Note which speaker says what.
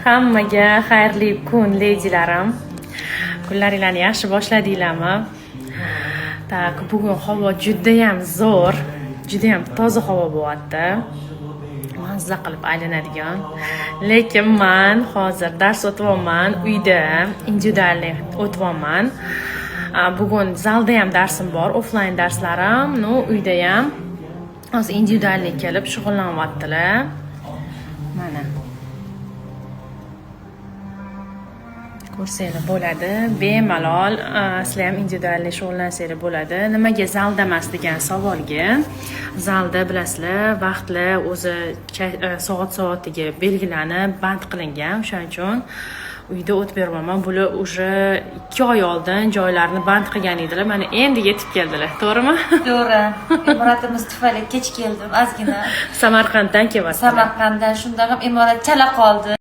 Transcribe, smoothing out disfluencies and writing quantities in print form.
Speaker 1: Hammaga xayrli kun, ledilarim. Kunlaringlarni yaxshi boshladinglarmi? Tak, bugun havo juda ham zo'r, juda ham toza havo bo'lyapti. Mazza qilib aylanadigan. Lekin men hozir dars o'tyapman, uyda individualniy o'tyapman. Bugun zalda ham darsim bor, offline darslarim, uyda ham hozir individualniy kelib shug'ullanyaptilar. Mana ko'rsanglar bo'ladi, bemalol sizlar ham individualniy shug'ullansanglar bo'ladi. Nimaga zalda emas degan savolga, zalda bilasizlar, vaqtlar o'zi soat-soatiga belgilanib, band qilingan. O'shaning uchun uyda o'tib beraman. Bular уже 2 oy oldin joylarni band qilgan edilar. Mana endi yetib keldilar, to'g'rimi?
Speaker 2: To'g'ri. Imoratimiz tufayli kech keldim, ozgina.
Speaker 1: Samarqanddan kelyapti.
Speaker 2: Samarqanddan shundan ham imorat chala qoldi.